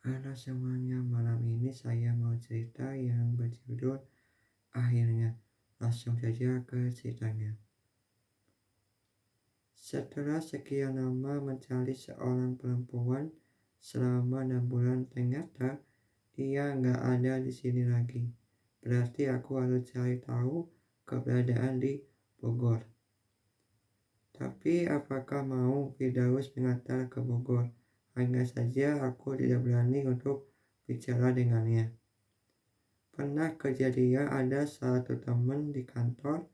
Halo semuanya, malam ini saya mau cerita yang berjudul Akhirnya. Langsung saja ke ceritanya. Setelah sekian lama mencari seorang perempuan selama 6 bulan, ternyata dia nggak ada di sini lagi. Berarti aku harus cari tahu keberadaan di Bogor. Tapi apakah mau Firdaus mengantar ke Bogor? Hanya saja aku tidak berani untuk bicara dengannya. Pernah kejadian ada satu teman di kantor,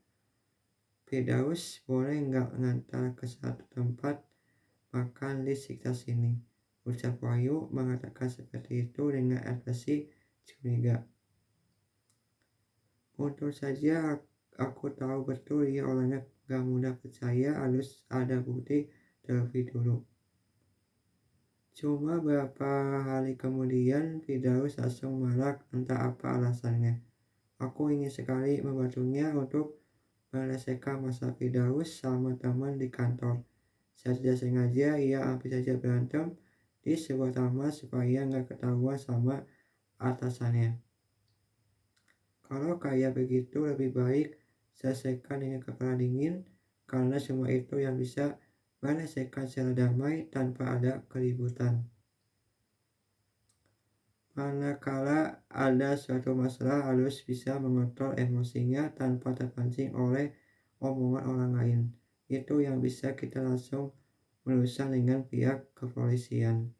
Firdaus boleh nggak ngantar ke satu tempat makan di sekitar sini? Ucap Wahyu mengatakan seperti itu dengan ekspresi curiga. Untung saja aku tahu betul dia orangnya gak mudah percaya, harus ada bukti terlebih dulu. Cuma beberapa hari kemudian Firdaus langsung marah, entah apa alasannya. Aku ingin sekali membantunya untuk menyelesaikan masalah Firdaus sama teman di kantor. Saya tidak sengaja ia hampir saja berantem di sebuah taman supaya nggak ketahuan sama atasannya. Kalau kayak begitu lebih baik selesaikan dengan kepala dingin, karena semua itu yang bisa menyelesaikan secara damai tanpa ada keributan. Manakala ada suatu masalah harus bisa mengontrol emosinya tanpa terpancing oleh omongan orang lain. Itu yang bisa kita langsung berurusan dengan pihak kepolisian.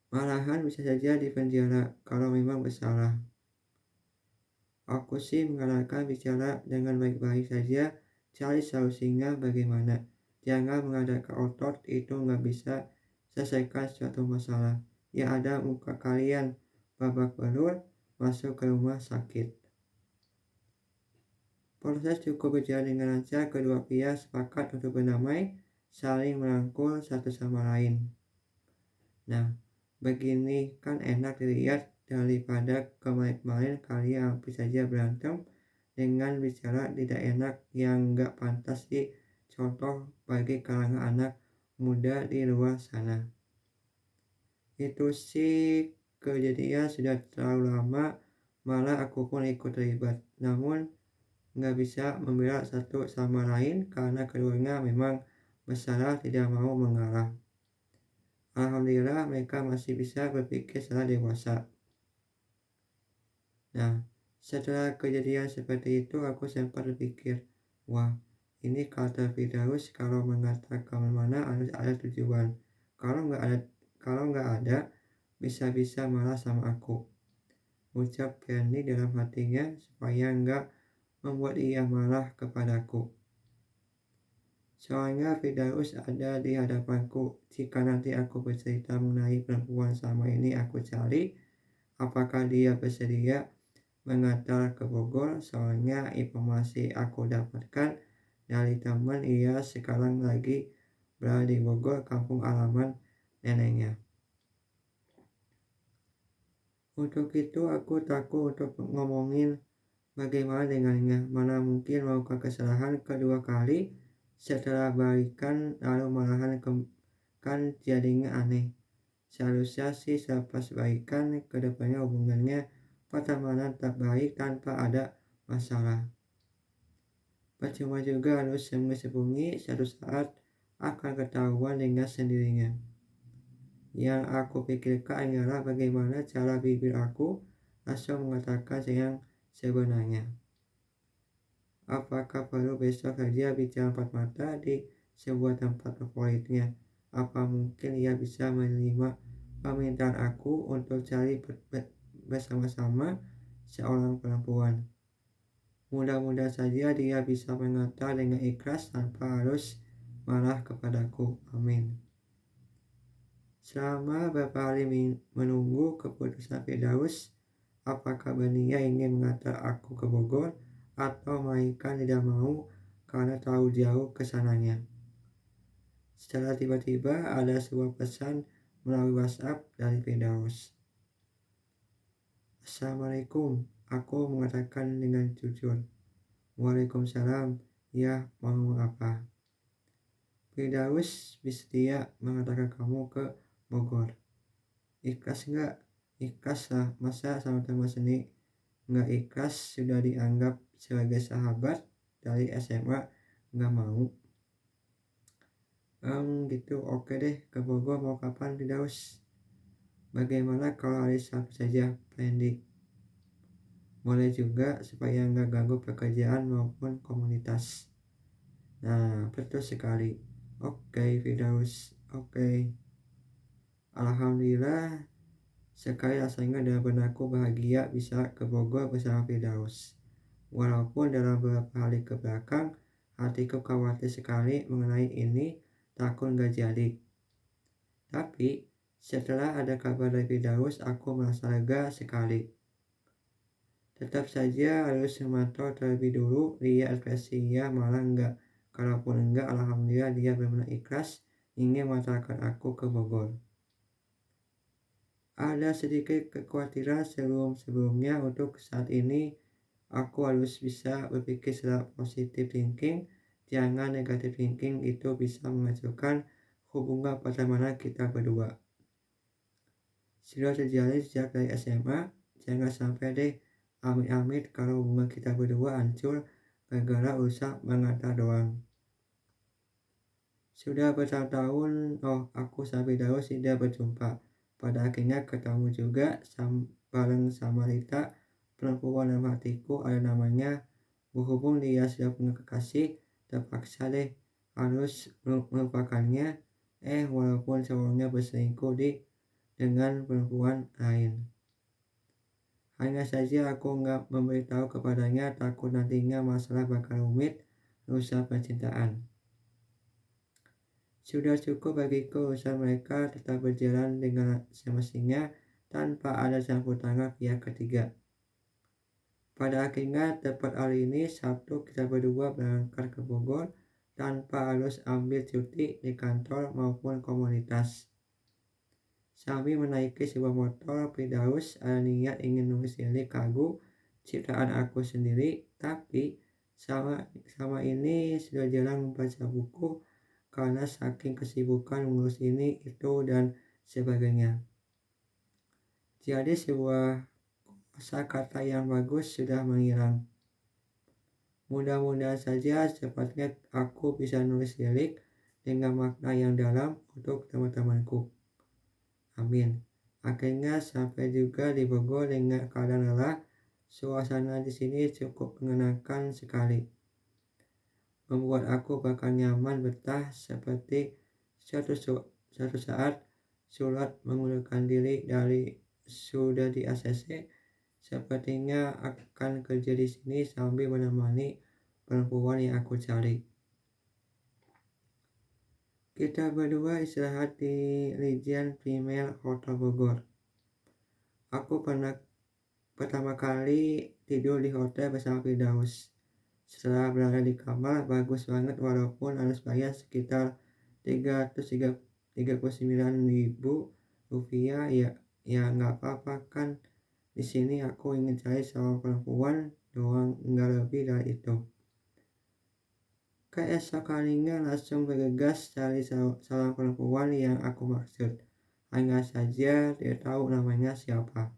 Malahan bisa saja dipenjara kalau memang bersalah. Aku sih mengarahkan bicara dengan baik-baik saja, cari solusinya bagaimana. Jangan mengadakan otot, itu nggak bisa selesaikan suatu masalah. Ya ada muka kalian babak belur masuk ke rumah sakit. Proses cukup berjalan dengan lancar, kedua pihak sepakat untuk berdamai, saling merangkul satu sama lain. Nah, begini kan enak dilihat daripada kemarin-kemarin kalian hampir saja berantem dengan bicara tidak enak yang gak pantas dicontoh bagi kalangan anak muda di luar sana. Itu sih kejadian sudah terlalu lama, malah aku pun ikut terlibat. Namun nggak bisa membela satu sama lain karena keduanya memang bersalah, tidak mau mengalah. Alhamdulillah mereka masih bisa berpikir secara dewasa. Nah, setelah kejadian seperti itu aku sempat berpikir, wah, ini kata Firdaus kalau mengatakan kemana-mana harus ada tujuan. Kalau nggak ada, bisa-bisa malah sama aku. Ucap Ferni dalam hatinya supaya nggak membuat ia marah kepadaku. Soalnya Firdaus ada di hadapanku. Jika nanti aku bercerita mengenai perempuan sama ini aku cari, apakah dia bersedia mengantar ke Bogor? Soalnya informasi aku dapatkan dari teman ia sekarang lagi berada di Bogor, kampung halaman neneknya. Untuk itu aku takut untuk ngomongin bagaimana dengannya. Mana mungkin melakukan kesalahan kedua kali setelah balikan lalu malahan kan jadinya aneh. Seharusnya sih selepas baikan kedepannya hubungannya pertemanan tak baik tanpa ada masalah. Percuma juga harus sembunyi-sembunyi, suatu saat akan ketahuan dengan sendirinya. Yang aku pikirkan adalah bagaimana cara bibir aku langsung mengatakan yang sebenarnya. Apakah perlu besok saja bicara empat mata di sebuah tempat favoritnya? Apa mungkin ia bisa menerima permintaan aku untuk cari bersama-sama seorang perempuan? Mudah-mudahan saja dia bisa mengantar dengan ikhlas tanpa harus marah kepadaku. Amin. Selama beberapa hari menunggu keputusan Firdaus, apakah Bania ingin mengantar aku ke Bogor atau melainkan tidak mau karena terlalu jauh kesananya. Setelah tiba-tiba ada sebuah pesan melalui WhatsApp dari Firdaus. Assalamualaikum, aku mengatakan dengan jujur. Waalaikumsalam, ya mau apa? Firdaus bersedia mengantarkan kamu ke Bogor. Ikhlas nggak? Ikhlas lah, masa sama-sama seni nggak ikhlas sudah dianggap sebagai sahabat dari SMA nggak mau. Gitu, oke deh, ke Bogor mau kapan Firdaus? Bagaimana kalau hari Sabtu saja, Pendi? Boleh juga supaya nggak ganggu pekerjaan maupun komunitas. Nah, betul sekali. Oke, Firdaus. Oke. Alhamdulillah, sekali rasanya dalam benakku bahagia bisa ke Bogor bersama Firdaus. Walaupun dalam beberapa hari ke belakang, hatiku khawatir sekali mengenai ini, takut nggak jadi. Tapi, setelah ada kabar dari Firdaus, aku merasa lega sekali. Tetap saja harus memantau terlebih dulu, dia ekspresinya malah enggak. Kalaupun enggak, alhamdulillah dia benar-benar ikhlas ingin mengantarkan aku ke Bogor. Ada sedikit kekhawatiran sebelumnya untuk saat ini. Aku harus bisa berpikir secara positive thinking, jangan negative thinking, itu bisa menghancurkan hubungan pertemanan kita berdua. Sudah terjalin sejak dari SMA, jangan sampai deh amit-amit kalau hubungan kita berdua hancur gara-gara urusan mengantar doang. Sudah bertahun-tahun, aku sampai Firdaus tidak berjumpa. Pada akhirnya ketemu juga bareng sama Rita, perempuan dalam hatiku ada namanya. Berhubung dia sudah punya kekasih, terpaksa deh harus melupakannya. Walaupun cowoknya berselingkuh dengan perempuan lain. Hanya saja aku nggak memberitahu kepadanya, takut nantinya masalah bakal rumit, rusak percintaan. Sudah cukup bagiku urusan mereka tetap berjalan dengan semestinya tanpa ada campur tangan pihak ketiga. Pada akhirnya tepat hari ini Sabtu kita berdua berangkat ke Bogor tanpa harus ambil cuti di kantor maupun komunitas. Sambil menaiki sebuah motor, Firdaus ada niat ingin nulis lirik lagu ciptaan aku sendiri, tapi sama ini sudah jarang membaca buku karena saking kesibukan mengurus ini, itu, dan sebagainya. Jadi sebuah kosakata yang bagus sudah menghilang. Mudah-mudahan saja cepatnya aku bisa nulis lirik dengan makna yang dalam untuk teman-temanku. Amin. Akhirnya sampai juga di Bogor dengan keadaan lelah. Suasana di sini cukup menyenangkan sekali, membuat aku bakal nyaman betah seperti suatu saat surat mengundurkan diri dari sudah di ACC. Sepertinya akan kerja di sini sambil menemani perempuan yang aku cari. Kita berdua istirahat di Legion Premier Hotel Bogor. Aku pernah pertama kali tidur di hotel bersama Firdaus. Setelah berada di kamar, bagus banget walaupun harus bayar sekitar 339.000 rupiah. Ya nggak apa-apa kan. Di sini aku ingin cari seorang perempuan doang, nggak lebih dari itu. Keesokannya langsung bergegas cari seorang perempuan yang aku maksud. Hanya saja dia tahu namanya siapa.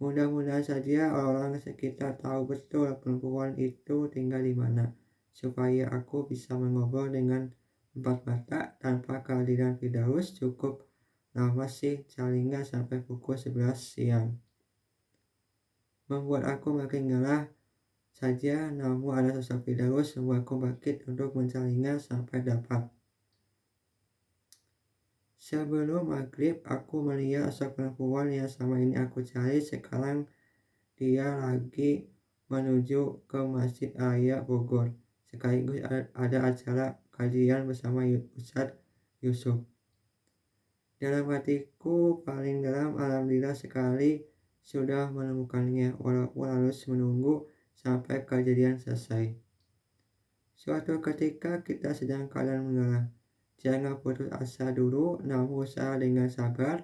Mudah-mudahan saja orang-orang sekitar tahu betul perempuan itu tinggal di mana, supaya aku bisa mengobrol dengan empat mata tanpa kehadiran Firdaus. Cukup lama sih, paling sampai pukul 11 siang. Membuat aku makin ngelah saja, namun ada sosok Firdaus membuatku bangkit untuk mencarinya sampai dapat. Sebelum maghrib, aku melihat sosok perempuan yang sama ini aku cari. Sekarang dia lagi menuju ke Masjid Raya Bogor, sekaligus ada acara kajian bersama Ustadz Yusuf. Dalam hatiku paling dalam, alhamdulillah sekali sudah menemukannya, walaupun harus menunggu sampai kejadian selesai. Suatu ketika kita sedang keadaan mengalah. Jangan putus asa dulu, namun usaha dengan sabar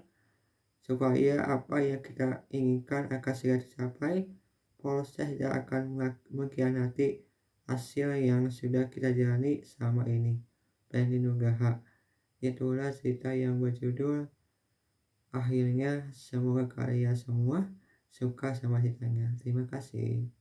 supaya apa yang kita inginkan akan segera tercapai. Proses tidak akan mengkhianati hasil yang sudah kita jalani selama ini. Pendi Nugraha. itulah cerita yang berjudul Akhirnya. Semoga kalian semua suka sama ceritanya. Terima kasih.